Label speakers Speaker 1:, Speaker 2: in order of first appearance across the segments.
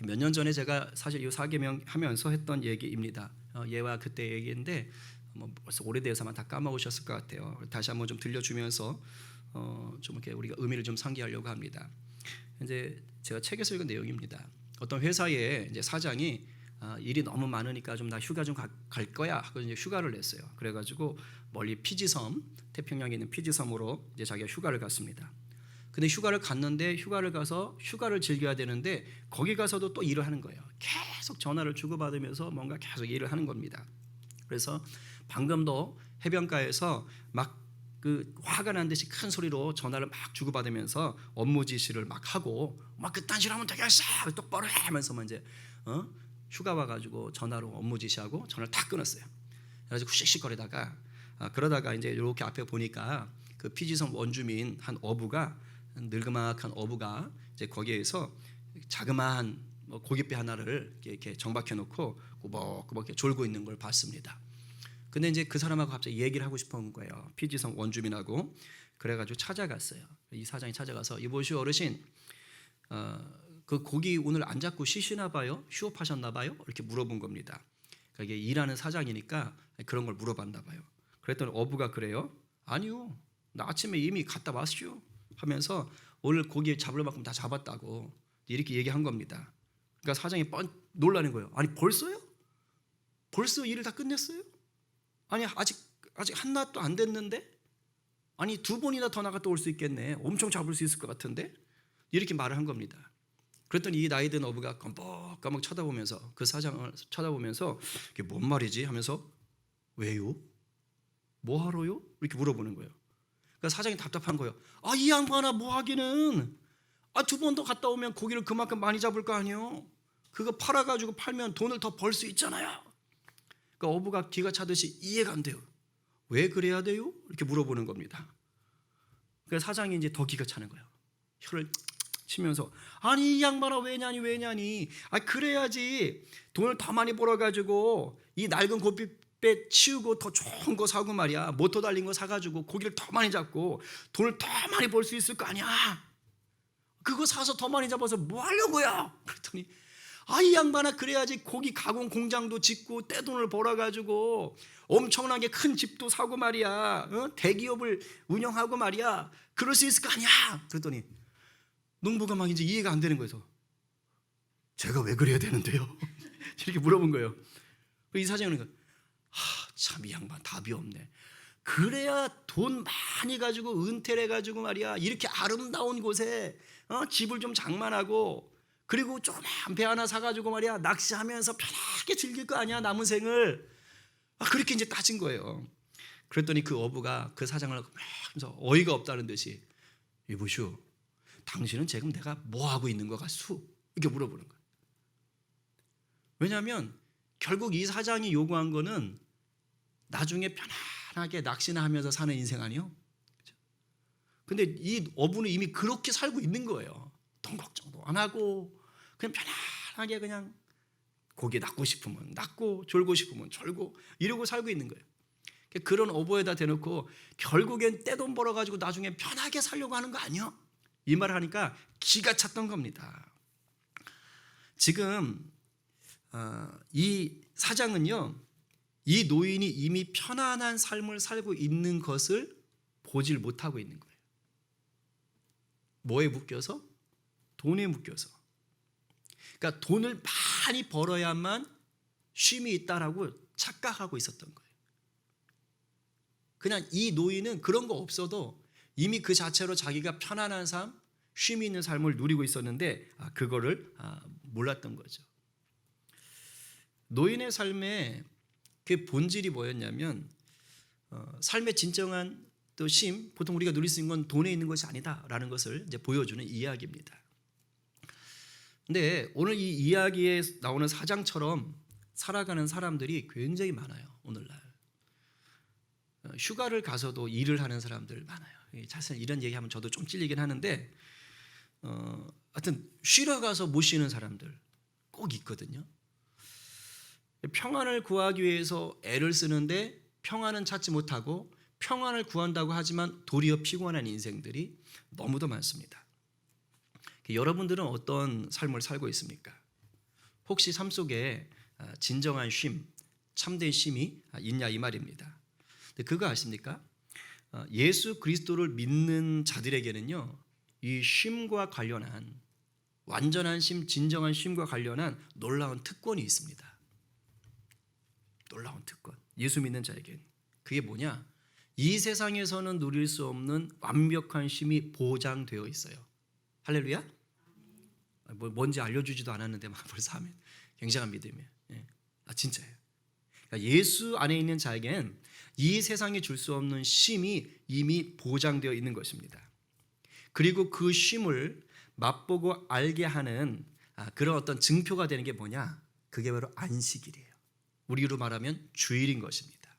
Speaker 1: 몇 년 전에 제가 사실 이 사계명 하면서 했던 얘기입니다. 얘와 그때 얘기인데 뭐 벌써 오래돼서 아마 다 까먹으셨을 것 같아요. 다시 한번 좀 들려주면서 좀 이렇게 우리가 의미를 좀 상기하려고 합니다. 이제 제가 책에서 읽은 내용입니다. 어떤 회사의 이제 사장이 일이 너무 많으니까 좀 나 휴가 좀 갈 거야 하고 이제 휴가를 냈어요. 그래가지고 멀리 피지섬, 태평양에 있는 피지섬으로 이제 자기가 휴가를 갔습니다. 근데 휴가를 갔는데 휴가를 가서 휴가를 즐겨야 되는데 거기 가서도 또 일을 하는 거예요. 계속 전화를 주고받으면서 뭔가 계속 일을 하는 겁니다. 그래서 방금도 해변가에서 막 그 화가 난 듯이 큰 소리로 전화를 막 주고받으면서 업무 지시를 막 하고 막 그딴 식으로 하면 되겠어 똑바로 해 하면서 이제 휴가 와가지고 전화로 업무 지시하고 전화를 다 끊었어요. 그래가지고 씩씩거리다가 그러다가 이제 이렇게 앞에 보니까 그 피지섬 원주민 한 어부가 늙그막한 어부가 이제 거기에서 자그마한 고깃배 하나를 이렇게 정박해 놓고 꾸벅꾸벅 이렇게 졸고 있는 걸 봤습니다. 근데 이제 그 사람하고 갑자기 얘기를 하고 싶은 거예요. 피지섬 원주민하고. 그래가지고 찾아갔어요. 이 사장이 찾아가서 이보시오 어르신, 그 고기 오늘 안 잡고 쉬시나 봐요? 휴업하셨나 봐요? 이렇게 물어본 겁니다. 그러니까 이게 일하는 사장이니까 그런 걸 물어봤나 봐요. 그랬더니 어부가 그래요. 아니요, 나 아침에 이미 갔다 왔슈 하면서 오늘 고기 잡을 만큼 다 잡았다고 이렇게 얘기한 겁니다. 그러니까 사장이 뻔 놀라는 거예요. 아니 벌써요? 벌써 일을 다 끝냈어요? 아니 아직 한낮도 안 됐는데? 아니 2번이나 더 나갔다 올 수 있겠네. 엄청 잡을 수 있을 것 같은데? 이렇게 말을 한 겁니다. 그랬더니 이 나이 든 어부가 깜빡깜빡 쳐다보면서 그 사장을 쳐다보면서 이게 뭔 말이지 하면서 왜요? 뭐 하러요? 이렇게 물어보는 거예요. 그러니까 사장이 답답한 거예요. 이 양반아 뭐 하기는 2번 더 갔다 오면 고기를 그만큼 많이 잡을 거 아니에요. 그거 팔아가지고 팔면 돈을 더 벌 수 있잖아요. 그러니까 어부가 기가 차듯이 이해가 안 돼요. 왜 그래야 돼요? 이렇게 물어보는 겁니다. 그래서 사장이 이제 더 기가 차는 거예요. 혀를 치면서 아니 이 양반아 왜냐니 그래야지 돈을 더 많이 벌어가지고 이 낡은 고깃배 치우고 더 좋은 거 사고 말이야. 모터 달린 거 사가지고 고기를 더 많이 잡고 돈을 더 많이 벌 수 있을 거 아니야. 그거 사서 더 많이 잡아서 뭐 하려고요? 그랬더니 이 양반아 그래야지 고기 가공 공장도 짓고 떼돈을 벌어가지고 엄청나게 큰 집도 사고 말이야. 대기업을 운영하고 말이야. 그럴 수 있을 거 아니야. 그랬더니 농부가 막 이제 이해가 안 되는 거예요. 제가 왜 그래야 되는데요? 이렇게 물어본 거예요. 이 사장은 참 이 양반 답이 없네. 그래야 돈 많이 가지고 은퇴를 해가지고 말이야 이렇게 아름다운 곳에 집을 좀 장만하고 그리고 조그만 배 하나 사가지고 말이야 낚시하면서 편하게 즐길 거 아니야 남은 생을. 그렇게 이제 따진 거예요. 그랬더니 그 어부가 그 사장을 하면서 어이가 없다는 듯이 이보시오 당신은 지금 내가 뭐 하고 있는 거 같수? 이렇게 물어보는 거예요. 왜냐하면 결국 이 사장이 요구한 거는 나중에 편안하게 낚시나 하면서 사는 인생 아니요? 근데 이 어부는 이미 그렇게 살고 있는 거예요. 돈 걱정도 안 하고 그냥 편안하게 그냥 고기 낚고 싶으면 낚고 졸고 싶으면 졸고 이러고 살고 있는 거예요. 그런 어부에다 대놓고 결국엔 떼돈 벌어가지고 나중에 편하게 살려고 하는 거 아니요? 이 말을 하니까 기가 찼던 겁니다. 지금 이 사장은요 이 노인이 이미 편안한 삶을 살고 있는 것을 보질 못하고 있는 거예요. 뭐에 묶여서? 돈에 묶여서. 그러니까 돈을 많이 벌어야만 쉼이 있다라고 착각하고 있었던 거예요. 그냥 이 노인은 그런 거 없어도 이미 그 자체로 자기가 편안한 삶, 쉼이 있는 삶을 누리고 있었는데 그거를 몰랐던 거죠. 노인의 삶의 그 본질이 뭐였냐면 삶의 진정한 또 쉼, 보통 우리가 누릴 수 있는 건 돈에 있는 것이 아니다라는 것을 이제 보여주는 이야기입니다. 근데 오늘 이 이야기에 나오는 사장처럼 살아가는 사람들이 굉장히 많아요. 오늘날 휴가를 가서도 일을 하는 사람들 많아요. 사실 이런 얘기하면 저도 좀 찔리긴 하는데 하여튼 쉬러 가서 못 쉬는 사람들 꼭 있거든요. 평안을 구하기 위해서 애를 쓰는데 평안은 찾지 못하고 평안을 구한다고 하지만 도리어 피곤한 인생들이 너무도 많습니다. 여러분들은 어떤 삶을 살고 있습니까? 혹시 삶 속에 진정한 쉼, 참된 쉼이 있냐 이 말입니다. 근데 그거 아십니까? 예수 그리스도를 믿는 자들에게는요, 이 쉼과 관련한 완전한 쉼, 진정한 쉼과 관련한 놀라운 특권이 있습니다. 놀라운 특권. 예수 믿는 자에겐 그게 뭐냐? 이 세상에서는 누릴 수 없는 완벽한 쉼이 보장되어 있어요. 할렐루야? 뭔지 알려주지도 않았는데 막 벌써 하면 굉장한 믿음이에요. 진짜예요. 그러니까 예수 안에 있는 자에겐 이 세상에 줄 수 없는 쉼이 이미 보장되어 있는 것입니다. 그리고 그 쉼을 맛보고 알게 하는 그런 어떤 증표가 되는 게 뭐냐? 그게 바로 안식일이에요. 우리로 말하면 주일인 것입니다.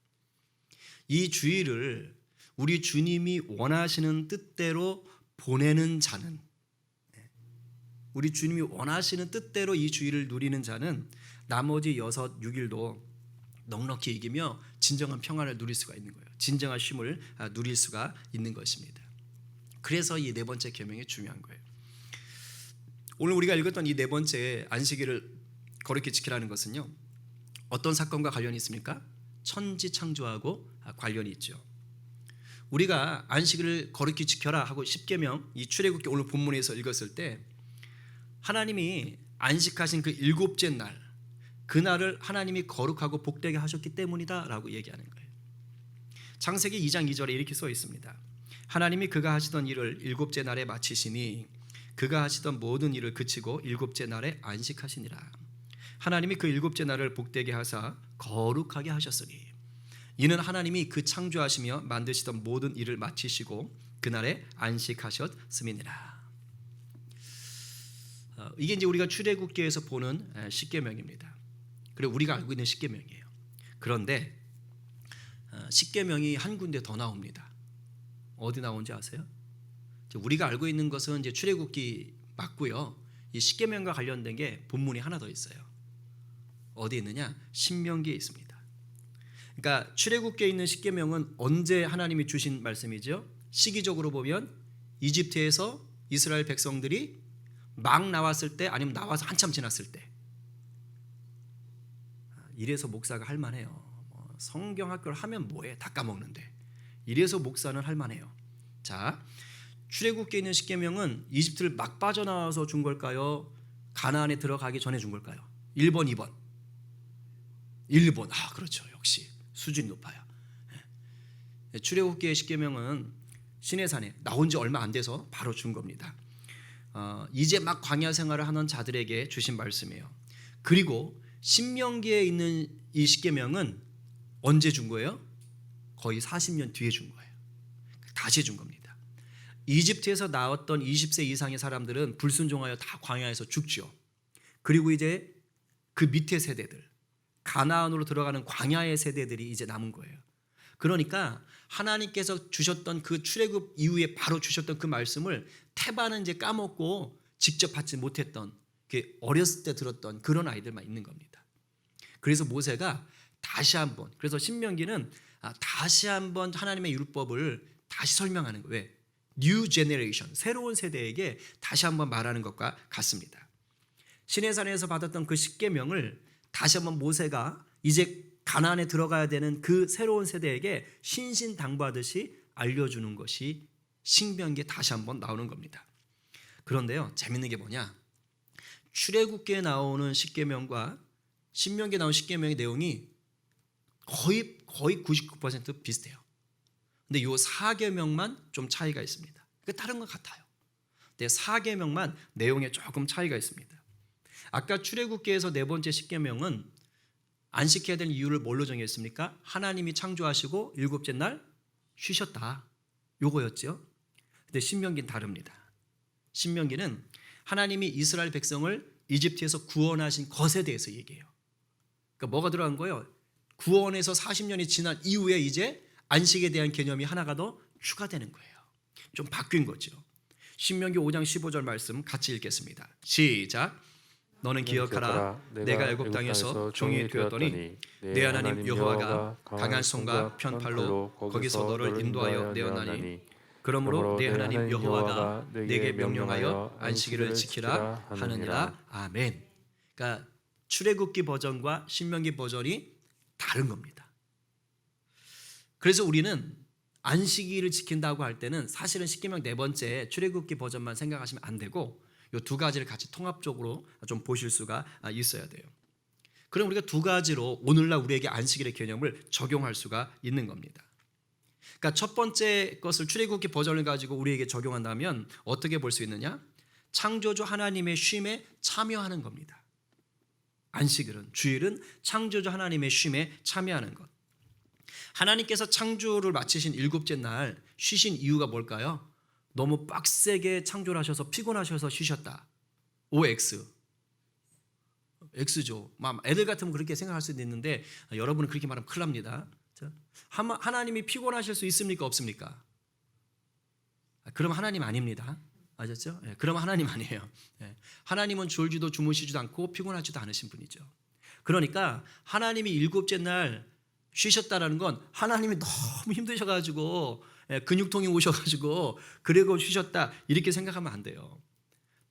Speaker 1: 이 주일을 우리 주님이 원하시는 뜻대로 보내는 자는, 우리 주님이 원하시는 뜻대로 이 주일을 누리는 자는 나머지 6, 6일도 넉넉히 이기며 진정한 평안을 누릴 수가 있는 거예요. 진정한 쉼을 누릴 수가 있는 것입니다. 그래서 이 네 번째 계명이 중요한 거예요. 오늘 우리가 읽었던 이 네 번째 안식일을 거룩히 지키라는 것은요, 어떤 사건과 관련이 있습니까? 천지 창조하고 관련이 있죠. 우리가 안식일을 거룩히 지켜라 하고 십계명, 이 출애굽기 오늘 본문에서 읽었을 때 하나님이 안식하신 그 일곱째 날, 그날을 하나님이 거룩하고 복되게 하셨기 때문이다라고 얘기하는 거예요. 창세기 2장 2절에 이렇게 써 있습니다. 하나님이 그가 하시던 일을 일곱째 날에 마치시니 그가 하시던 모든 일을 그치고 일곱째 날에 안식하시니라. 하나님이 그 일곱째 날을 복되게 하사 거룩하게 하셨으니 이는 하나님이 그 창조하시며 만드시던 모든 일을 마치시고 그날에 안식하셨음이니라. 이게 이제 우리가 출애굽기에서 보는 십계명입니다. 그리고 우리가 알고 있는 십계명이에요. 그런데 십계명이 한 군데 더 나옵니다. 어디 나온지 아세요? 우리가 알고 있는 것은 이제 출애굽기 맞고요. 이 십계명과 관련된 게 본문이 하나 더 있어요. 어디 있느냐? 신명기에 있습니다. 그러니까 출애굽기에 있는 십계명은 언제 하나님이 주신 말씀이죠? 시기적으로 보면 이집트에서 이스라엘 백성들이 막 나왔을 때, 아니면 나와서 한참 지났을 때. 이래서 목사가 할 만해요. 성경 학교를 하면 뭐해? 다 까먹는데. 이래서 목사는 할 만해요. 자, 출애굽기에 있는 십계명은 이집트를 막 빠져나와서 준 걸까요? 가나안에 들어가기 전에 준 걸까요? 1번, 2번. 1번. 그렇죠. 역시 수준이 높아요. 출애굽기의 십계명은 시내산에 나온 지 얼마 안 돼서 바로 준 겁니다. 이제 막 광야 생활을 하는 자들에게 주신 말씀이에요. 그리고 신명기에 있는 이 십계명은 언제 준 거예요? 거의 40년 뒤에 준 거예요. 다시 준 겁니다. 이집트에서 나왔던 20세 이상의 사람들은 불순종하여 다 광야에서 죽죠. 그리고 이제 그 밑에 세대들, 가나안으로 들어가는 광야의 세대들이 이제 남은 거예요. 그러니까 하나님께서 주셨던 그 출애굽 이후에 바로 주셨던 그 말씀을 태반은 이제 까먹고 직접 받지 못했던, 어렸을 때 들었던 그런 아이들만 있는 겁니다. 그래서 모세가 다시 한번, 그래서 신명기는 다시 한번 하나님의 율법을 다시 설명하는 거예요. 왜? New generation, 새로운 세대에게 다시 한번 말하는 것과 같습니다. 시내산에서 받았던 그 십계명을 다시 한번 모세가 이제 가나안에 들어가야 되는 그 새로운 세대에게 신신당부하듯이 알려주는 것이 신명기에 다시 한번 나오는 겁니다. 그런데요, 재밌는 게 뭐냐? 출애굽기에 나오는 십계명과 신명기에 나오는 십계명의 내용이 거의 99% 비슷해요. 근데 이 4계명만 좀 차이가 있습니다. 다른 건 같아요. 근데 4계명만 내용에 조금 차이가 있습니다. 아까 출애굽기에서 네 번째 십계명은 안식해야 될 이유를 뭘로 정했습니까? 하나님이 창조하시고 일곱째 날 쉬셨다. 요거였죠. 근데 신명기는 다릅니다. 신명기는 하나님이 이스라엘 백성을 이집트에서 구원하신 것에 대해서 얘기해요. 그러니까 뭐가 들어간 거예요? 구원에서 40년이 지난 이후에 이제 안식에 대한 개념이 하나가 더 추가되는 거예요. 좀 바뀐 거죠. 신명기 5장 15절 말씀 같이 읽겠습니다. 시작. 너는 기억하라. 내가 애굽 땅에서 종이 되었더니 내 하나님 여호와가 강한 손과 편팔로 거기서 너를 인도하여 내었나니 그러므로 내 하나님 여호와가 내게 명령하여 안식일을 지키라 하느니라. 아멘. 그러니까 출애굽기 버전과 신명기 버전이 다른 겁니다. 그래서 우리는 안식일을 지킨다고 할 때는 사실은 십계명 네 번째 출애굽기 버전만 생각하시면 안 되고 이 두 가지를 같이 통합적으로 좀 보실 수가 있어야 돼요. 그럼 우리가 두 가지로 오늘날 우리에게 안식일의 개념을 적용할 수가 있는 겁니다. 그러니까 첫 번째 것을 출애굽기 버전을 가지고 우리에게 적용한다면 어떻게 볼 수 있느냐? 창조주 하나님의 쉼에 참여하는 겁니다. 안식일은, 주일은 창조주 하나님의 쉼에 참여하는 것. 하나님께서 창조를 마치신 일곱째 날 쉬신 이유가 뭘까요? 너무 빡세게 창조를 하셔서 피곤하셔서 쉬셨다. OX. X죠. 애들 같으면 그렇게 생각할 수도 있는데 여러분은 그렇게 말하면 큰일 납니다. 하나님이 피곤하실 수 있습니까? 없습니까? 그럼 하나님 아닙니다. 아셨죠? 그럼 하나님 아니에요. 하나님은 졸지도 주무시지도 않고 피곤하지도 않으신 분이죠. 그러니까 하나님이 일곱째 날 쉬셨다라는 건 하나님이 너무 힘드셔가지고 근육통이 오셔가지고 그리고 쉬셨다 이렇게 생각하면 안 돼요.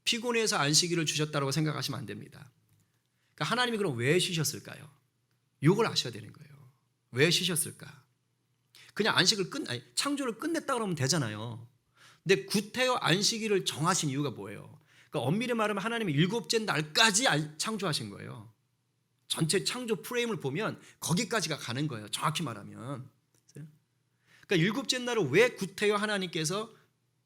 Speaker 1: 피곤해서 안식일을 주셨다고 생각하시면 안 됩니다. 그러니까 하나님이 그럼 왜 쉬셨을까요? 이걸 아셔야 되는 거예요. 왜 쉬셨을까? 그냥 창조를 끝냈다 그러면 되잖아요. 근데 구태여 안식일을 정하신 이유가 뭐예요? 그러니까 엄밀히 말하면 하나님이 일곱째 날까지 창조하신 거예요. 전체 창조 프레임을 보면 거기까지가 가는 거예요. 정확히 말하면. 그러니까 일곱째 날을 왜 구태여 하나님께서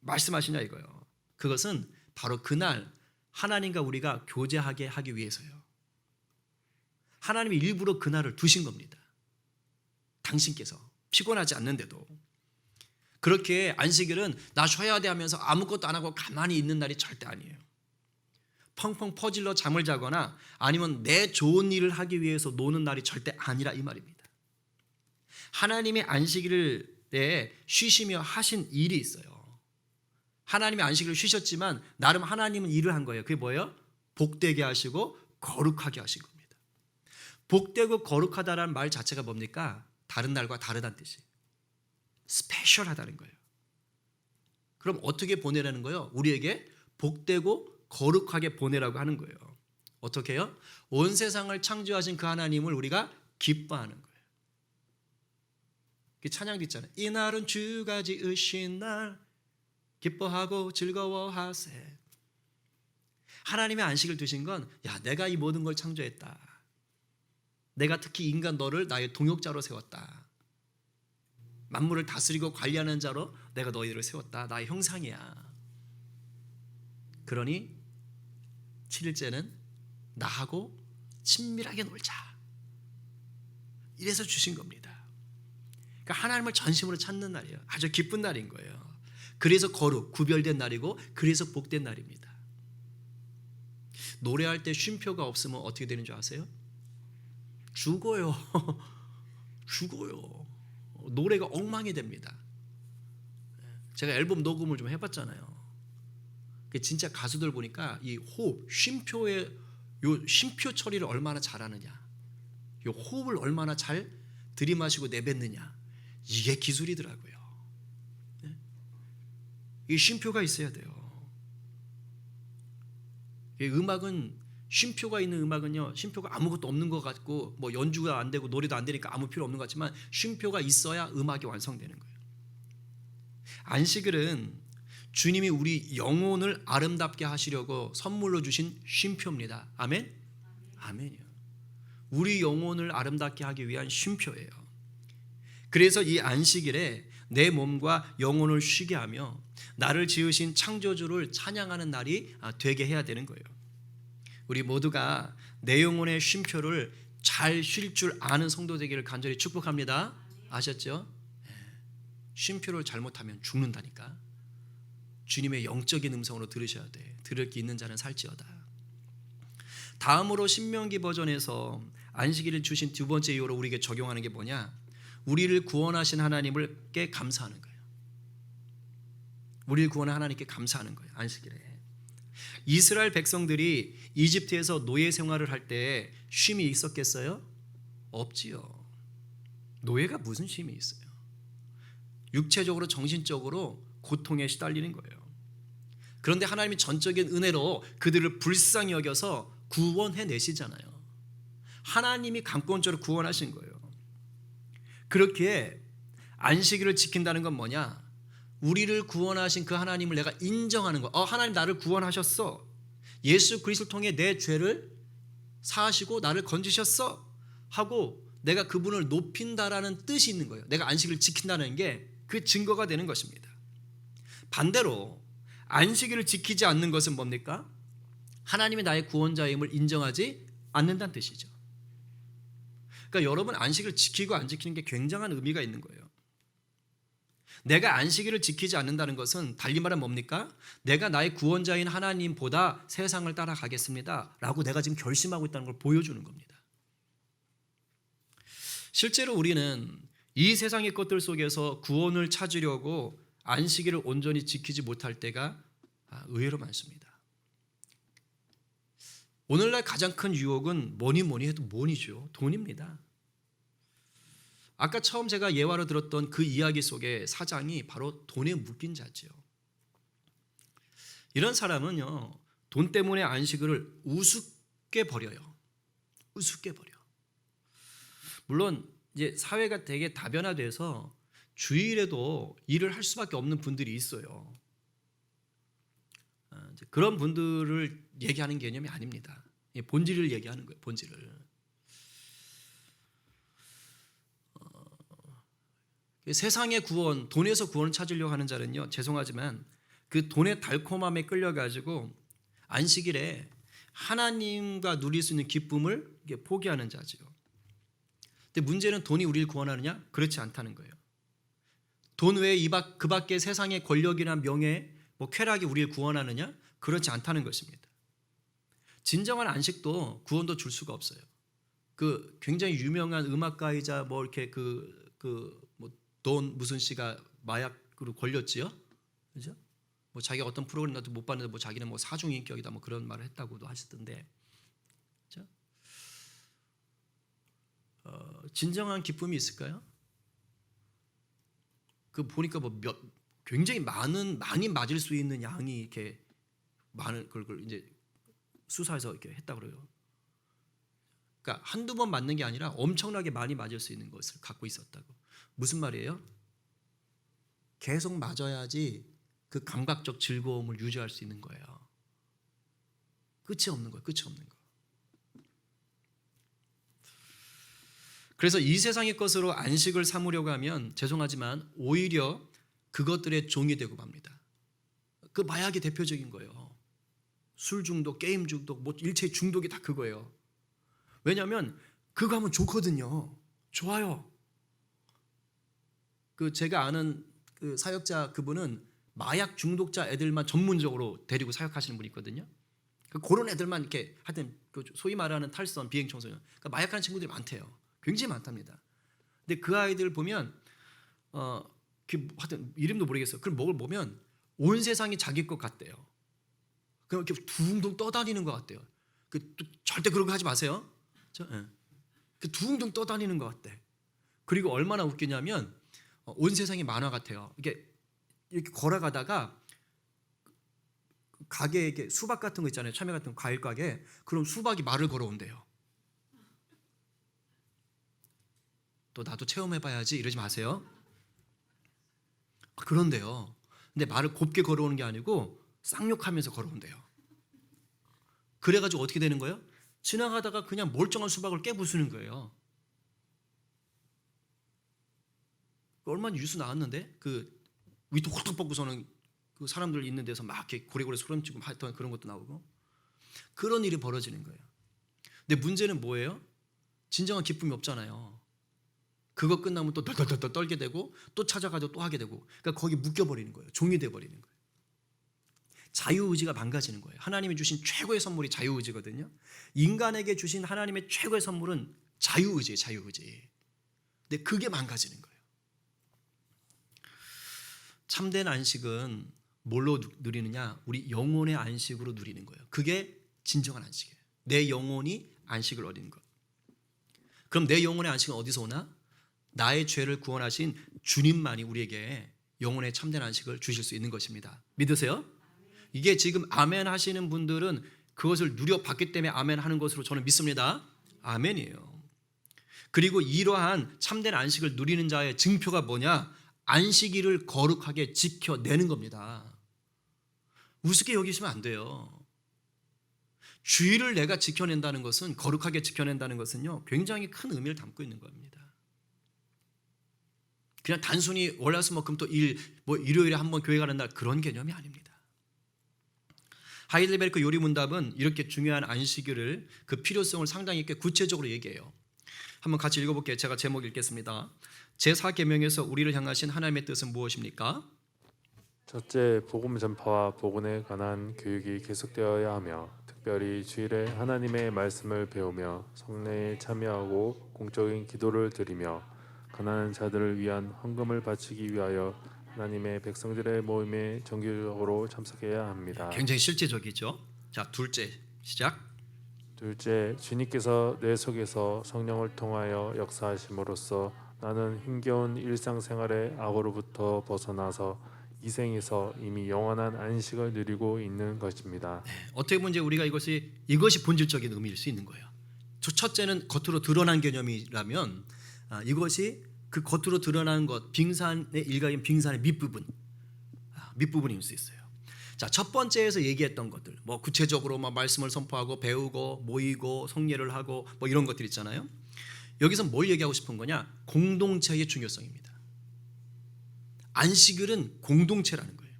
Speaker 1: 말씀하시냐 이거예요. 그것은 바로 그날 하나님과 우리가 교제하게 하기 위해서요. 하나님이 일부러 그날을 두신 겁니다. 당신께서 피곤하지 않는데도. 그렇게 안식일은 나 쉬어야 돼 하면서 아무것도 안 하고 가만히 있는 날이 절대 아니에요. 펑펑 퍼질러 잠을 자거나 아니면 내 좋은 일을 하기 위해서 노는 날이 절대 아니라 이 말입니다. 하나님의 안식일에 쉬시며 하신 일이 있어요. 하나님이 안식일을 쉬셨지만 나름 하나님은 일을 한 거예요. 그게 뭐예요? 복되게 하시고 거룩하게 하신 겁니다. 복되고 거룩하다라는 말 자체가 뭡니까? 다른 날과 다르다는 뜻이. 스페셜하다는 거예요. 그럼 어떻게 보내라는 거예요? 우리에게 복되고 거룩하게 보내라고 하는 거예요. 어떻게 해요? 온 세상을 창조하신 그 하나님을 우리가 기뻐하는 거예요. 그 찬양도 있잖아요. 이 날은 주가 지으신 날 기뻐하고 즐거워하세. 하나님의 안식을 두신 건 내가 이 모든 걸 창조했다. 내가 특히 인간 너를 나의 동역자로 세웠다. 만물을 다스리고 관리하는 자로 내가 너희들을 세웠다. 나의 형상이야. 그러니 7일째는 나하고 친밀하게 놀자. 이래서 주신 겁니다. 그러니까 하나님을 전심으로 찾는 날이에요. 아주 기쁜 날인 거예요. 그래서 거룩, 구별된 날이고 그래서 복된 날입니다. 노래할 때 쉼표가 없으면 어떻게 되는 줄 아세요? 죽어요. 죽어요. 노래가 엉망이 됩니다. 제가 앨범 녹음을 좀 해봤잖아요. 진짜 가수들 보니까 이 호흡, 쉼표의 요 쉼표 처리를 얼마나 잘하느냐, 요 호흡을 얼마나 잘 들이마시고 내뱉느냐, 이게 기술이더라고요. 이 쉼표가 있어야 돼요. 음악은 쉼표가 있는 음악은요, 쉼표가 아무것도 없는 것 같고 뭐 연주가 안 되고 노래도 안 되니까 아무 필요 없는 것 같지만 쉼표가 있어야 음악이 완성되는 거예요. 안식일은 주님이 우리 영혼을 아름답게 하시려고 선물로 주신 쉼표입니다. 아멘? 아멘이요. 우리 영혼을 아름답게 하기 위한 쉼표예요. 그래서 이 안식일에 내 몸과 영혼을 쉬게 하며 나를 지으신 창조주를 찬양하는 날이 되게 해야 되는 거예요. 우리 모두가 내 영혼의 쉼표를 잘 쉴 줄 아는 성도 되기를 간절히 축복합니다. 아셨죠? 쉼표를 잘못하면 죽는다니까. 주님의 영적인 음성으로 들으셔야 돼. 들을 게 있는 자는 살지어다. 다음으로 신명기 버전에서 안식일을 주신 두 번째 이유로 우리에게 적용하는 게 뭐냐? 우리를 구원하신 하나님께 감사하는 거예요. 우리를 구원한 하나님께 감사하는 거예요. 안식일에. 이스라엘 백성들이 이집트에서 노예 생활을 할 때 쉼이 있었겠어요? 없지요. 노예가 무슨 쉼이 있어요? 육체적으로 정신적으로 고통에 시달리는 거예요. 그런데 하나님이 전적인 은혜로 그들을 불쌍히 여겨서 구원해 내시잖아요. 하나님이 강권적으로 구원하신 거예요. 그렇기에 안식일을 지킨다는 건 뭐냐? 우리를 구원하신 그 하나님을 내가 인정하는 거. 하나님 나를 구원하셨어. 예수 그리스도를 통해 내 죄를 사하시고 나를 건지셨어 하고 내가 그분을 높인다라는 뜻이 있는 거예요. 내가 안식일을 지킨다는 게 그 증거가 되는 것입니다. 반대로 안식일을 지키지 않는 것은 뭡니까? 하나님이 나의 구원자임을 인정하지 않는다는 뜻이죠. 그러니까 여러분, 안식일을 지키고 안 지키는 게 굉장한 의미가 있는 거예요. 내가 안식일을 지키지 않는다는 것은 달리 말하면 뭡니까? 내가 나의 구원자인 하나님보다 세상을 따라가겠습니다 라고 내가 지금 결심하고 있다는 걸 보여주는 겁니다. 실제로 우리는 이 세상의 것들 속에서 구원을 찾으려고 안식일을 온전히 지키지 못할 때가 의외로 많습니다. 오늘날 가장 큰 유혹은 뭐니 해도 돈이죠. 돈입니다. 아까 처음 제가 예화로 들었던 그 이야기 속에 사장이 바로 돈에 묶인 자지요. 이런 사람은요, 돈 때문에 안식일을 우습게 버려요. 우습게 버려. 물론 이제 사회가 되게 다변화돼서 주일에도 일을 할 수밖에 없는 분들이 있어요. 그런 분들을 얘기하는 개념이 아닙니다. 본질을 얘기하는 거예요. 본질을. 세상의 구원, 돈에서 구원을 찾으려고 하는 자는요, 죄송하지만 그 돈의 달콤함에 끌려가지고 안식일에 하나님과 누릴 수 있는 기쁨을 포기하는 자지요. 근데 문제는 돈이 우리를 구원하느냐? 그렇지 않다는 거예요. 돈 외에 그 밖에 세상의 권력이나 명예, 쾌락이 우리를 구원하느냐? 그렇지 않다는 것입니다. 진정한 안식도 구원도 줄 수가 없어요. 그 굉장히 유명한 음악가이자 이렇게 돈 무슨 씨가 마약으로 걸렸지요, 그죠? 자기가 어떤 프로그램 나도 못 봤는데 자기는 사중인격이다 그런 말을 했다고도 하시던데, 그죠? 진정한 기쁨이 있을까요? 그 보니까 굉장히 많이 맞을 수 있는 양이 이렇게 많은 걸 이제 수사해서 이렇게 했다 그래요. 그러니까 한두 번 맞는 게 아니라 엄청나게 많이 맞을 수 있는 것을 갖고 있었다고. 무슨 말이에요? 계속 맞아야지 그 감각적 즐거움을 유지할 수 있는 거예요. 끝이 없는 거예요. 끝이 없는 거. 그래서 이 세상의 것으로 안식을 삼으려고 하면 죄송하지만 오히려 그것들의 종이 되고 맙니다. 그 마약이 대표적인 거예요. 술 중독, 게임 중독, 일체 중독이 다 그거예요. 왜냐하면 그거 하면 좋거든요. 좋아요. 제가 아는 그 사역자 그분은 마약 중독자 애들만 전문적으로 데리고 사역하시는 분이 있거든요. 그런 애들만 이렇게 하여튼 소위 말하는 탈선, 비행 청소년, 그러니까 마약하는 친구들이 많대요. 굉장히 많답니다. 근데 그 아이들 보면 하여튼 이름도 모르겠어요. 그걸 보면 온 세상이 자기 것 같대요. 그냥 이렇게 둥둥 떠다니는 것 같대요. 절대 그런 거 하지 마세요. 둥둥 떠다니는 것 같대. 그리고 얼마나 웃기냐면 온 세상이 만화 같아요. 이렇게 걸어가다가 가게에 이렇게 수박 같은 거 있잖아요. 참외 같은 거, 과일 가게. 그럼 수박이 말을 걸어온대요. 또 나도 체험해봐야지 이러지 마세요. 그런데요. 근데 말을 곱게 걸어오는 게 아니고 쌍욕하면서 걸어온대요. 그래가지고 어떻게 되는 거예요? 지나가다가 그냥 멀쩡한 수박을 깨부수는 거예요. 얼마나 뉴스 나왔는데 위도 홀딱 벗고서는 그 사람들 있는 데서 막 이렇게 고래고래 소름치고 하여튼 그런 것도 나오고 그런 일이 벌어지는 거예요. 근데 문제는 뭐예요? 진정한 기쁨이 없잖아요. 그거 끝나면 또 덜덜덜 떨게 되고 또 찾아가지고 또 하게 되고 그러니까 거기 묶여버리는 거예요. 종이 돼버리는 거예요. 자유의지가 망가지는 거예요. 하나님이 주신 최고의 선물이 자유의지거든요. 인간에게 주신 하나님의 최고의 선물은 자유의지예요. 자유의지. 근데 그게 망가지는 거예요. 참된 안식은 뭘로 누리느냐? 우리 영혼의 안식으로 누리는 거예요. 그게 진정한 안식이에요. 내 영혼이 안식을 얻는 것. 그럼 내 영혼의 안식은 어디서 오나? 나의 죄를 구원하신 주님만이 우리에게 영혼의 참된 안식을 주실 수 있는 것입니다. 믿으세요? 이게 지금 아멘 하시는 분들은 그것을 누려봤기 때문에 아멘 하는 것으로 저는 믿습니다. 아멘이에요. 그리고 이러한 참된 안식을 누리는 자의 증표가 뭐냐? 안식일을 거룩하게 지켜내는 겁니다. 우습게 여기시면 안 돼요. 주일을 내가 지켜낸다는 것은, 거룩하게 지켜낸다는 것은요, 굉장히 큰 의미를 담고 있는 겁니다. 그냥 단순히 월화수목금토일, 일요일에 한번 교회 가는 날, 그런 개념이 아닙니다. 하이델베르크 요리문답은 이렇게 중요한 안식일을, 그 필요성을 상당히 있게 구체적으로 얘기해요. 한번 같이 읽어볼게요. 제가 제목 읽겠습니다. 제4계명에서 우리를 향하신 하나님의 뜻은 무엇입니까?
Speaker 2: 첫째, 복음 전파와 복음에 관한 교육이 계속되어야 하며 특별히 주일에 하나님의 말씀을 배우며 성례에 참여하고 공적인 기도를 드리며 가난한 자들을 위한 헌금을 바치기 위하여 하나님의 백성들의 모임에 정기적으로 참석해야 합니다.
Speaker 1: 굉장히 실제적이죠. 자, 둘째, 시작.
Speaker 2: 둘째, 주님께서 내 속에서 성령을 통하여 역사하심으로써 나는 힘겨운 일상생활의 악으로부터 벗어나서 이 생에서 이미 영원한 안식을 누리고 있는 것입니다.
Speaker 1: 어떻게 보면 이제 우리가 이것이 본질적인 의미일 수 있는 거예요. 첫째는 겉으로 드러난 개념이라면, 이것이 그 겉으로 드러나는 것, 빙산의 일각인 빙산의 밑부분일 수 있어요. 자, 첫 번째에서 얘기했던 것들, 구체적으로 말씀을 선포하고 배우고 모이고 성례를 하고 이런 것들 있잖아요. 여기서 뭘 얘기하고 싶은 거냐? 공동체의 중요성입니다. 안식일은 공동체라는 거예요.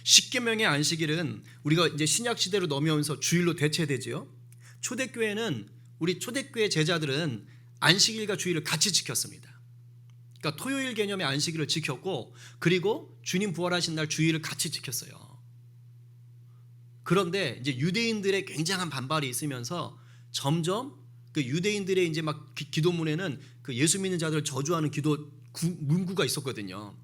Speaker 1: 십계명의 안식일은 우리가 이제 신약 시대로 넘어오면서 주일로 대체되지요. 초대교회는, 우리 초대교회 제자들은 안식일과 주일을 같이 지켰습니다. 그러니까 토요일 개념의 안식일을 지켰고, 그리고 주님 부활하신 날 주일을 같이 지켰어요. 그런데 이제 유대인들의 굉장한 반발이 있으면서 점점 그 유대인들의 이제 기도문에는 그 예수 믿는 자들을 저주하는 기도 문구가 있었거든요.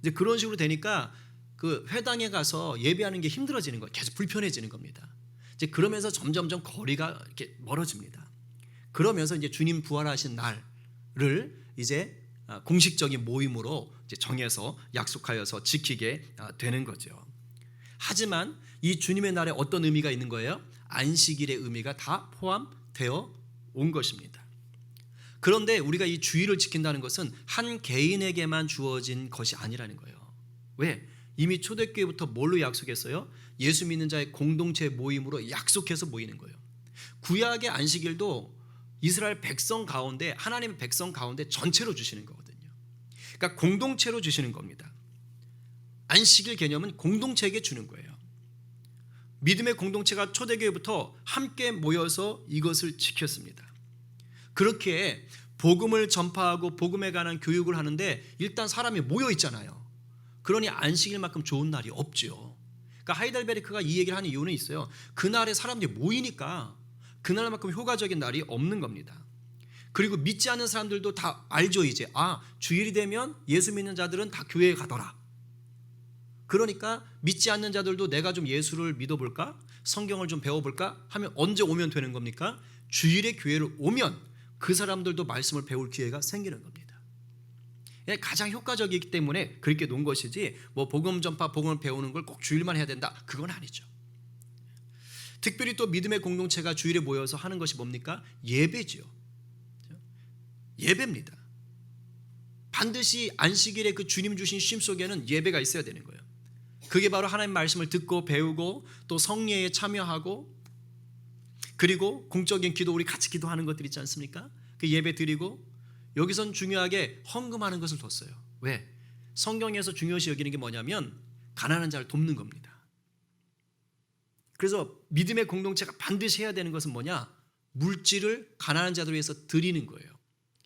Speaker 1: 이제 그런 식으로 되니까 그 회당에 가서 예배하는 게 힘들어지는 거예요. 계속 불편해지는 겁니다. 이제 그러면서 점점점 거리가 이렇게 멀어집니다. 그러면서 이제 주님 부활하신 날을 이제 공식적인 모임으로 이제 정해서 약속하여서 지키게 되는 거죠. 하지만 이 주님의 날에 어떤 의미가 있는 거예요? 안식일의 의미가 다 포함되어 온 것입니다. 그런데 우리가 이 주일을 지킨다는 것은 한 개인에게만 주어진 것이 아니라는 거예요. 왜? 이미 초대교회부터 뭘로 약속했어요? 예수 믿는 자의 공동체 모임으로 약속해서 모이는 거예요. 구약의 안식일도 이스라엘 백성 가운데, 하나님의 백성 가운데 전체로 주시는 거거든요. 그러니까 공동체로 주시는 겁니다. 안식일 개념은 공동체에게 주는 거예요. 믿음의 공동체가 초대교회부터 함께 모여서 이것을 지켰습니다. 그렇게 복음을 전파하고 복음에 관한 교육을 하는데 일단 사람이 모여 있잖아요. 그러니 안식일만큼 좋은 날이 없죠. 그러니까 하이델베르크가 이 얘기를 하는 이유는 있어요. 그날에 사람들이 모이니까 그날만큼 효과적인 날이 없는 겁니다. 그리고 믿지 않는 사람들도 다 알죠. 이제 주일이 되면 예수 믿는 자들은 다 교회에 가더라. 그러니까 믿지 않는 자들도 내가 좀 예수를 믿어볼까? 성경을 좀 배워볼까? 하면 언제 오면 되는 겁니까? 주일에 교회를 오면 그 사람들도 말씀을 배울 기회가 생기는 겁니다. 가장 효과적이기 때문에 그렇게 놓은 것이지 복음 전파, 복음을 배우는 걸 꼭 주일만 해야 된다, 그건 아니죠. 특별히 또 믿음의 공동체가 주일에 모여서 하는 것이 뭡니까? 예배지요. 예배입니다. 반드시 안식일에 그 주님 주신 쉼 속에는 예배가 있어야 되는 거예요. 그게 바로 하나님 말씀을 듣고 배우고 또 성례에 참여하고, 그리고 공적인 기도, 우리 같이 기도하는 것들 있지 않습니까? 그 예배 드리고, 여기선 중요하게 헌금하는 것을 뒀어요. 왜? 성경에서 중요시 여기는 게 뭐냐면 가난한 자를 돕는 겁니다. 그래서 믿음의 공동체가 반드시 해야 되는 것은 뭐냐? 물질을 가난한 자들을 위해서 드리는 거예요.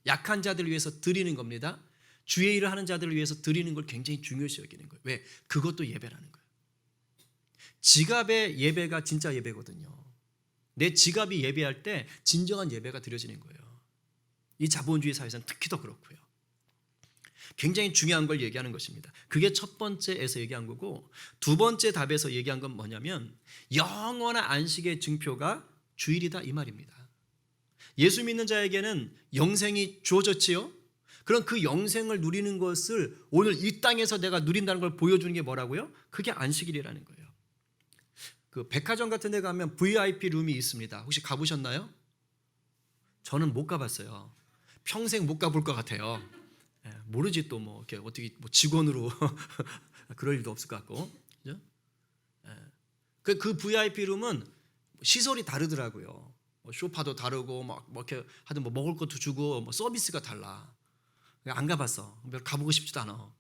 Speaker 1: 약한 자들을 위해서 드리는 겁니다. 주의 일을 하는 자들을 위해서 드리는 걸 굉장히 중요시 여기는 거예요. 왜? 그것도 예배라는 거예요. 지갑의 예배가 진짜 예배거든요. 내 지갑이 예배할 때 진정한 예배가 드려지는 거예요. 이 자본주의 사회에서는 특히 더 그렇고요. 굉장히 중요한 걸 얘기하는 것입니다. 그게 첫 번째에서 얘기한 거고, 두 번째 답에서 얘기한 건 뭐냐면 영원한 안식의 증표가 주일이다, 이 말입니다. 예수 믿는 자에게는 영생이 주어졌지요. 그럼 그 영생을 누리는 것을 오늘 이 땅에서 내가 누린다는 걸 보여주는 게 뭐라고요? 그게 안식일이라는 거예요. 그 백화점 같은 데 가면 VIP 룸이 있습니다. 혹시 가보셨나요? 저는 못 가봤어요. 평생 못 가볼 것 같아요. 예, 모르지 또 뭐 이렇게 어떻게 뭐 직원으로 그럴 일도 없을 것 같고, 그죠? 예. 그 VIP 룸은 시설이 다르더라고요. 뭐 소파도 다르고 막 이렇게 하여튼 뭐 먹을 것도 주고 뭐 서비스가 달라. 안 가봤어. 별 가보고 싶지도 않아.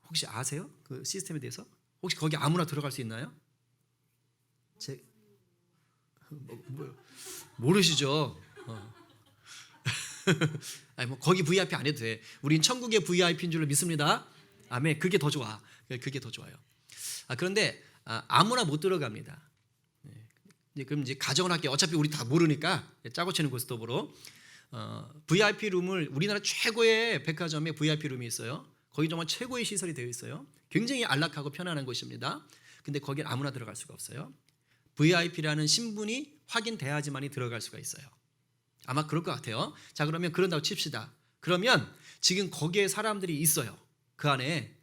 Speaker 1: 혹시 아세요? 그 시스템에 대해서? 혹시 거기 아무나 들어갈 수 있나요? 제 모르시죠? 아니 뭐 거기 VIP 안 해도 돼. 우린 천국의 VIP인 줄로 믿습니다. 아멘. 그게 더 좋아. 그게 더 좋아요. 그런데 아무나 못 들어갑니다. 그럼 이제 가정을 할게요. 어차피 우리 다 모르니까 짜고 치는 고스톱으로 VIP 룸을 우리나라 최고의 백화점에 VIP 룸이 있어요. 거기 정말 최고의 시설이 되어 있어요. 굉장히 안락하고 편안한 곳입니다. 근데 거긴 아무나 들어갈 수가 없어요. VIP라는 신분이 확인돼야지만이 들어갈 수가 있어요. 아마 그럴 것 같아요. 자, 그러면 그런다고 칩시다. 그러면 지금 거기에 사람들이 있어요. 그 안에.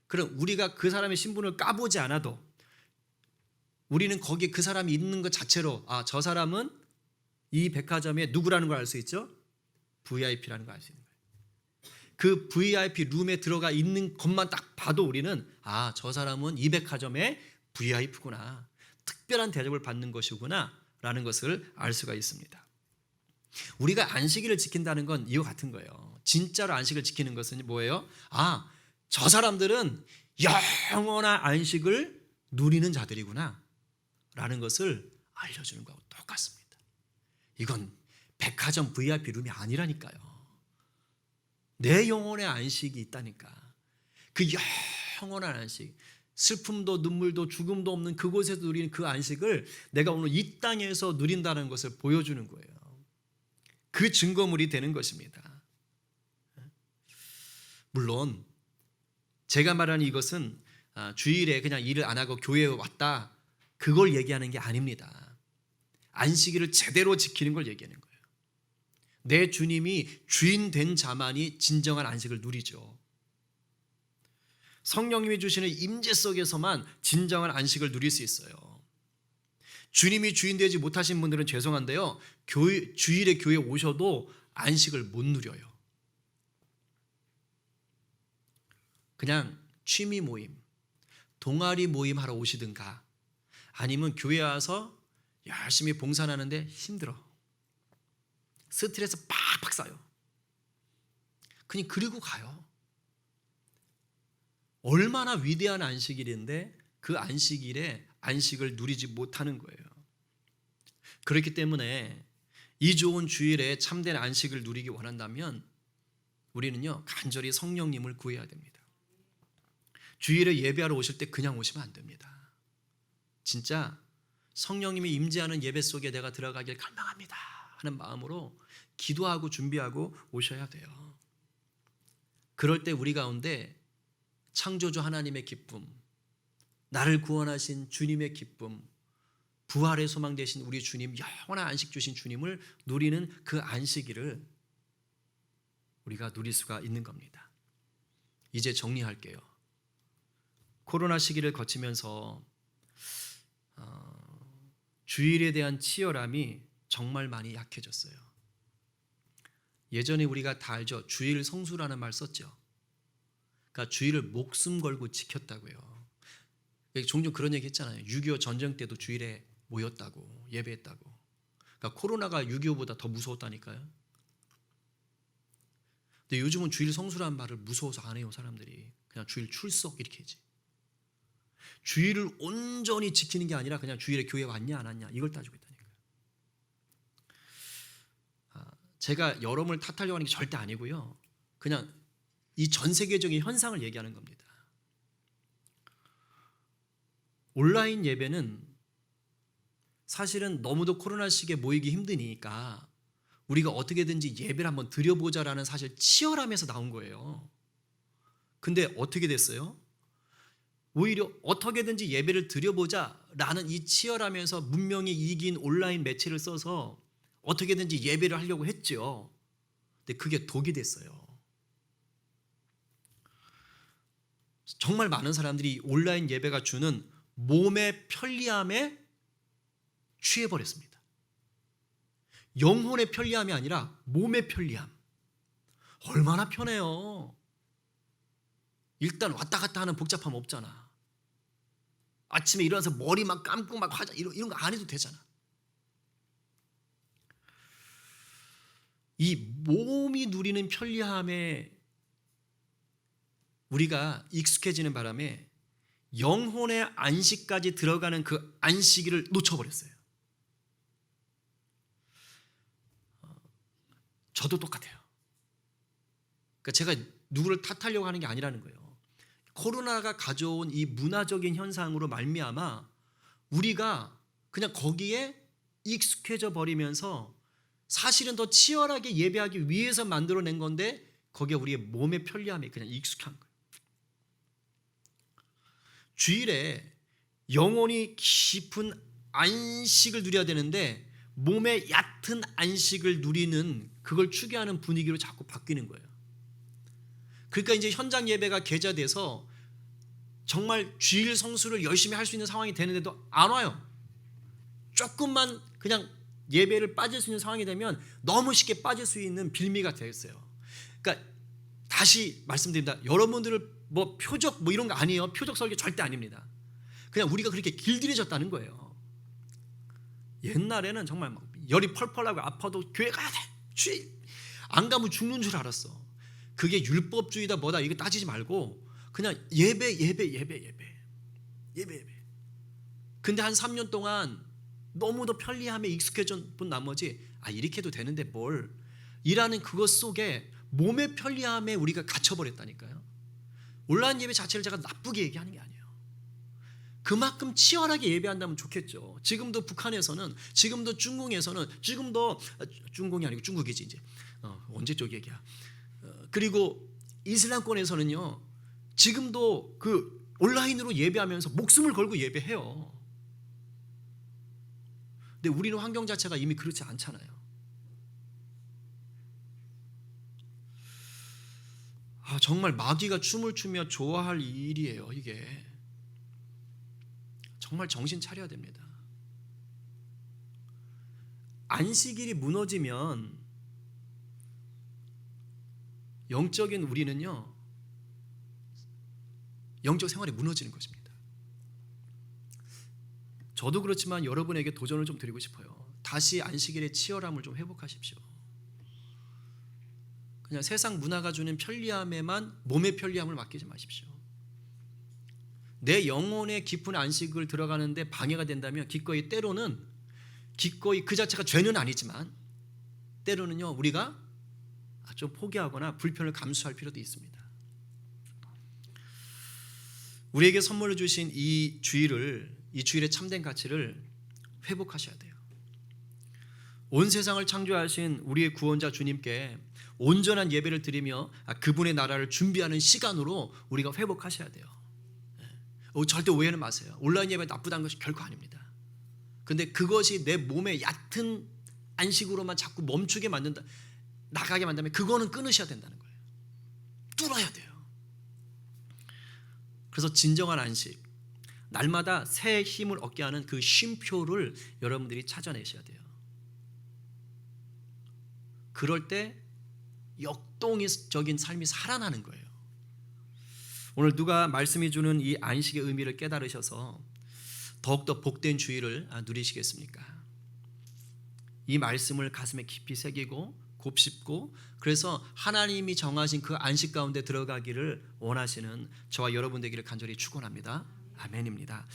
Speaker 1: 그럼 우리가 그 사람의 신분을 까보지 않아도 우리는 거기에 그 사람이 있는 것 자체로 저 사람은 이 백화점에 누구라는 걸 알 수 있죠? VIP라는 걸 알 수 있는 거예요. 그 VIP 룸에 들어가 있는 것만 딱 봐도 우리는 저 사람은 이 백화점의 VIP구나. 특별한 대접을 받는 것이구나 라는 것을 알 수가 있습니다. 우리가 안식일을 지킨다는 건 이와 같은 거예요. 진짜로 안식을 지키는 것은 뭐예요? 저 사람들은 영원한 안식을 누리는 자들이구나 라는 것을 알려주는 거하고 똑같습니다. 이건 백화점 VIP 룸이 아니라니까요. 내 영혼의 안식이 있다니까. 그 영원한 안식, 슬픔도 눈물도 죽음도 없는 그곳에서 누리는 그 안식을 내가 오늘 이 땅에서 누린다는 것을 보여주는 거예요. 그 증거물이 되는 것입니다. 물론 제가 말하는 이것은 주일에 그냥 일을 안 하고 교회에 왔다 그걸 얘기하는 게 아닙니다. 안식일을 제대로 지키는 걸 얘기하는 거예요. 내 주님이 주인 된 자만이 진정한 안식을 누리죠. 성령님이 주시는 임재 속에서만 진정한 안식을 누릴 수 있어요. 주님이 주인 되지 못하신 분들은 죄송한데요. 주일에 교회에 오셔도 안식을 못 누려요. 그냥 취미 모임, 동아리 모임 하러 오시든가 아니면 교회 와서 열심히 봉사하는데 힘들어. 스트레스 팍팍 쌓여. 그냥 그리고 가요. 얼마나 위대한 안식일인데 그 안식일에 안식을 누리지 못하는 거예요. 그렇기 때문에 이 좋은 주일에 참된 안식을 누리기 원한다면 우리는요 간절히 성령님을 구해야 됩니다. 주일에 예배하러 오실 때 그냥 오시면 안 됩니다. 진짜 성령님이 임재하는 예배 속에 내가 들어가길 갈망합니다 하는 마음으로 기도하고 준비하고 오셔야 돼요. 그럴 때 우리 가운데 창조주 하나님의 기쁨, 나를 구원하신 주님의 기쁨, 부활의 소망 되신 우리 주님, 영원한 안식 주신 주님을 누리는 그 안식일을 우리가 누릴 수가 있는 겁니다. 이제 정리할게요. 코로나 시기를 거치면서 주일에 대한 치열함이 정말 많이 약해졌어요. 예전에 우리가 다 알죠. 주일 성수라는 말 썼죠. 그러니까 주일을 목숨 걸고 지켰다고요. 종종 그런 얘기 했잖아요. 6.25 전쟁 때도 주일에 모였다고, 예배했다고. 그러니까 코로나가 6.25보다 더 무서웠다니까요. 근데 요즘은 주일 성수라는 말을 무서워서 안 해요, 사람들이. 그냥 주일 출석 이렇게 하지. 주일을 온전히 지키는 게 아니라 그냥 주일에 교회 왔냐 안 왔냐 이걸 따지고 있다니까요. 제가 여러분을 탓하려고 하는 게 절대 아니고요. 그냥 이 전 세계적인 현상을 얘기하는 겁니다. 온라인 예배는 사실은 너무도 코로나 시기에 모이기 힘드니까 우리가 어떻게든지 예배를 한번 드려보자라는 사실 치열함에서 나온 거예요. 근데 어떻게 됐어요? 오히려 어떻게든지 예배를 드려보자라는 이 치열함에서 문명이 이긴 온라인 매체를 써서 어떻게든지 예배를 하려고 했죠. 근데 그게 독이 됐어요. 정말 많은 사람들이 온라인 예배가 주는 몸의 편리함에 취해버렸습니다. 영혼의 편리함이 아니라 몸의 편리함. 얼마나 편해요. 일단 왔다 갔다 하는 복잡함 없잖아. 아침에 일어나서 머리 막 감고 막 화장 이런 거 안 해도 되잖아. 이 몸이 누리는 편리함에 우리가 익숙해지는 바람에 영혼의 안식까지 들어가는 그 안식일을 놓쳐버렸어요. 저도 똑같아요. 그러니까 제가 누구를 탓하려고 하는 게 아니라는 거예요. 코로나가 가져온 이 문화적인 현상으로 말미암아 우리가 그냥 거기에 익숙해져 버리면서 사실은 더 치열하게 예배하기 위해서 만들어낸 건데 거기에 우리의 몸의 편리함이 그냥 익숙한 거예요. 주일에 영혼이 깊은 안식을 누려야 되는데 몸의 얕은 안식을 누리는 그걸 추구하는 분위기로 자꾸 바뀌는 거예요. 그러니까 이제 현장 예배가 계좌돼서 정말 주일 성수를 열심히 할 수 있는 상황이 되는데도 안 와요. 조금만 그냥 예배를 빠질 수 있는 상황이 되면 너무 쉽게 빠질 수 있는 빌미가 되었어요. 그러니까 다시 말씀드립니다. 여러분들을 뭐 표적 뭐 이런 거 아니에요. 표적 설교 절대 아닙니다. 그냥 우리가 그렇게 길들여졌다는 거예요. 옛날에는 정말 막 열이 펄펄하고 아파도 교회 가야 돼. 주일 안 가면 죽는 줄 알았어. 그게 율법주의다 뭐다 이거 따지지 말고 그냥 예배. 근데 한 3년 동안 너무도 편리함에 익숙해져 본 나머지 이렇게 해도 되는데 뭘 이라는 그것 속에 몸의 편리함에 우리가 갇혀버렸다니까요. 온라인 예배 자체를 제가 나쁘게 얘기하는 게 아니에요. 그만큼 치열하게 예배한다면 좋겠죠. 지금도 북한에서는, 지금도 중국에서는, 지금도 중공이 아니고 중국이지 이제 언제 쪽 얘기야. 그리고 이슬람권에서는요, 지금도 그 온라인으로 예배하면서 목숨을 걸고 예배해요. 근데 우리는 환경 자체가 이미 그렇지 않잖아요. 정말 마귀가 춤을 추며 좋아할 일이에요. 이게 정말 정신 차려야 됩니다. 안식일이 무너지면 영적인 우리는요, 영적 생활이 무너지는 것입니다. 저도 그렇지만 여러분에게 도전을 좀 드리고 싶어요. 다시 안식일의 치열함을 좀 회복하십시오. 그냥 세상 문화가 주는 편리함에만 몸의 편리함을 맡기지 마십시오. 내 영혼의 깊은 안식을 들어가는데 방해가 된다면 기꺼이 그 자체가 죄는 아니지만 때로는요 우리가 좀 포기하거나 불편을 감수할 필요도 있습니다. 우리에게 선물로 주신 이 주일의 참된 가치를 회복하셔야 돼요. 온 세상을 창조하신 우리의 구원자 주님께 온전한 예배를 드리며 그분의 나라를 준비하는 시간으로 우리가 회복하셔야 돼요. 절대 오해는 마세요. 온라인 예배 나쁘다는 것이 결코 아닙니다. 근데 그것이 내 몸의 얕은 안식으로만 자꾸 멈추게 만든다, 나가게 만들면 그거는 끊으셔야 된다는 거예요. 뚫어야 돼요. 그래서 진정한 안식, 날마다 새 힘을 얻게 하는 그 쉼표를 여러분들이 찾아내셔야 돼요. 그럴 때 역동적인 삶이 살아나는 거예요. 오늘 누가 말씀이 주는 이 안식의 의미를 깨달으셔서 더욱더 복된 주일을 누리시겠습니까? 이 말씀을 가슴에 깊이 새기고 곱씹고 그래서 하나님이 정하신 그 안식 가운데 들어가기를 원하시는 저와 여러분 되기를 간절히 축원합니다. 아멘입니다.